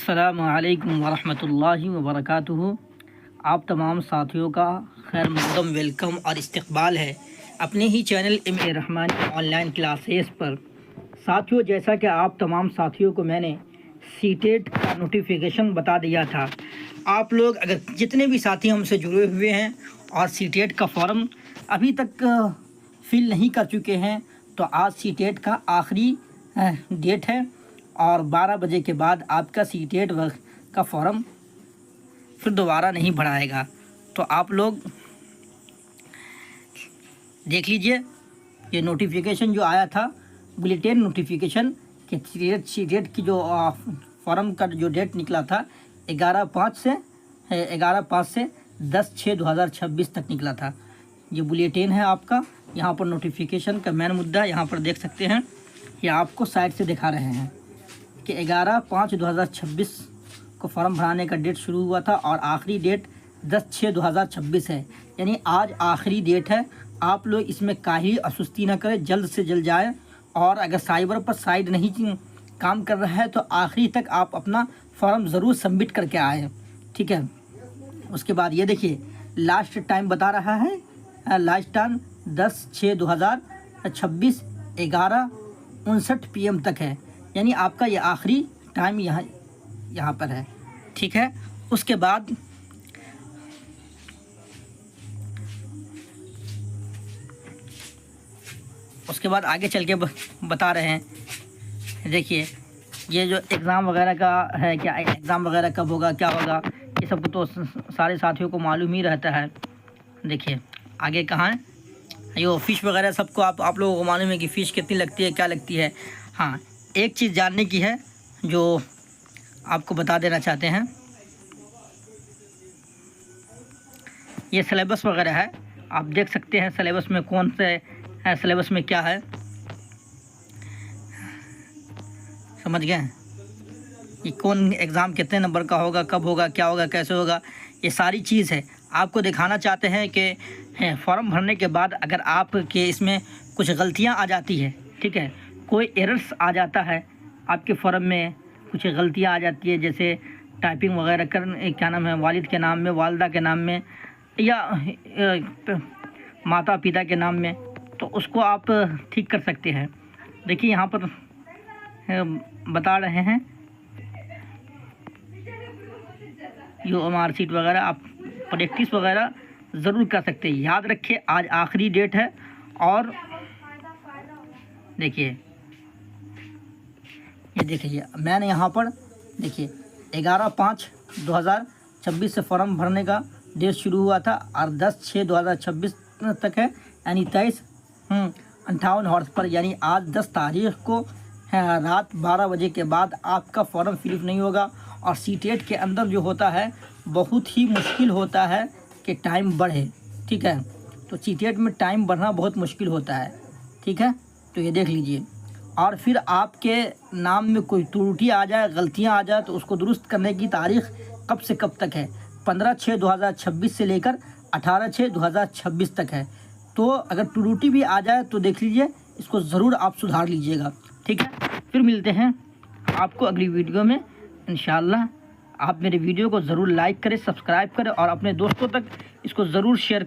अस्सलामुअलैकुम वरहमतुल्लाहि वबरकातुहू। आप तमाम साथियों का खैर मक़दम वेलकम और इस्तक़बाल है अपने ही channel M A. Rahmani online classes पर। साथियों, जैसा कि आप तमाम साथियों को मैंने सीटेट का नोटिफिकेशन बता दिया था, आप लोग अगर जितने भी साथी हमसे जुड़े हुए हैं और सीटेट का फॉर्म अभी तक फिल नहीं कर चुके हैं, तो आज सीटेट का आखिरी डेट है और 12 बजे के बाद आपका सीटेट का फॉर्म फिर दोबारा नहीं भराएगा। तो आप लोग देख लीजिए, ये नोटिफिकेशन जो आया था, बुलेटिन नोटिफिकेशन कि सीटेट की जो फॉर्म का जो डेट निकला था 11/5 से 10/6/2026 तक निकला था। ये बुलेटिन है आपका, यहाँ पर नोटिफिकेशन का मेन मुद्दा यहाँ पर देख सकते हैं। ये आपको साइड से दिखा रहे हैं कि 11/5/2026 को फॉर्म भराने का डेट शुरू हुआ था और आखिरी डेट 10/6/2026 है, यानी आज आखिरी डेट है। आप लोग इसमें काहे असुस्ती ना करें, जल्द से जल्द जाएं। और अगर साइबर पर साइड नहीं काम कर रहा है तो आखिरी तक आप अपना फॉर्म ज़रूर सबमिट करके आएँ, ठीक है। उसके बाद ये देखिए, लास्ट टाइम बता रहा है, लास्ट टाइम 10/6/2026 11:59 PM तक है, यानी आपका ये आखिरी टाइम यहाँ पर है, ठीक है। उसके बाद आगे चल के बता रहे हैं। देखिए, ये जो एग्ज़ाम वगैरह का है, क्या एग्ज़ाम वगैरह कब होगा, क्या होगा, ये सब तो सारे साथियों को मालूम ही रहता है। देखिए आगे कहाँ है, ये फ़ीस वगैरह सबको आप लोगों को मालूम है कि फ़ीस कितनी लगती है, क्या लगती है। हाँ, एक चीज़ जानने की है जो आपको बता देना चाहते हैं, ये सिलेबस वगैरह है, आप देख सकते हैं सिलेबस में कौन से है, सिलेबस में क्या है, समझ गए। ये कौन एग्ज़ाम कितने नंबर का होगा, कब होगा, क्या होगा, कैसे होगा, ये सारी चीज़ है। आपको दिखाना चाहते हैं कि फॉर्म भरने के बाद अगर आपके इसमें कुछ गलतियां आ जाती है, ठीक है, कोई एरर्स आ जाता है आपके फॉर्म में, कुछ गलतियां आ जाती है, जैसे टाइपिंग वगैरह क्या नाम है, वालिद के नाम में, वालदा के नाम में या माता पिता के नाम में, तो उसको आप ठीक कर सकते हैं। देखिए यहाँ पर बता रहे हैं जो मार्कशीट वगैरह आप प्रैक्टिस वगैरह ज़रूर कर सकते हैं। याद रखिए आज आखिरी डेट है। और देखिए, ये देखिए मैंने यहाँ पर देखिए 11/5/2026 से फॉर्म भरने का डेट शुरू हुआ था और 10/6/2026 तक है, यानी 23:58 हॉर्स पर, यानी आज 10 तारीख को रात 12 बजे के बाद आपका फॉर्म फिलअप नहीं होगा। और सीटेट के अंदर जो होता है बहुत ही मुश्किल होता है कि टाइम बढ़े, ठीक है। तो सीटेट में टाइम बढ़ना बहुत मुश्किल होता है, ठीक है। तो ये देख लीजिए, और फिर आपके नाम में कोई त्रुटि आ जाए, गलतियां आ जाए, तो उसको दुरुस्त करने की तारीख़ कब से कब तक है, 15/6/2026 से लेकर 18/6/2026 तक है। तो अगर त्रुटि भी आ जाए तो देख लीजिए, इसको ज़रूर आप सुधार लीजिएगा, ठीक है। फिर मिलते हैं आपको अगली वीडियो में इंशाअल्लाह। आप मेरे वीडियो को ज़रूर लाइक करें, सब्सक्राइब करें और अपने दोस्तों तक इसको ज़रूर शेयर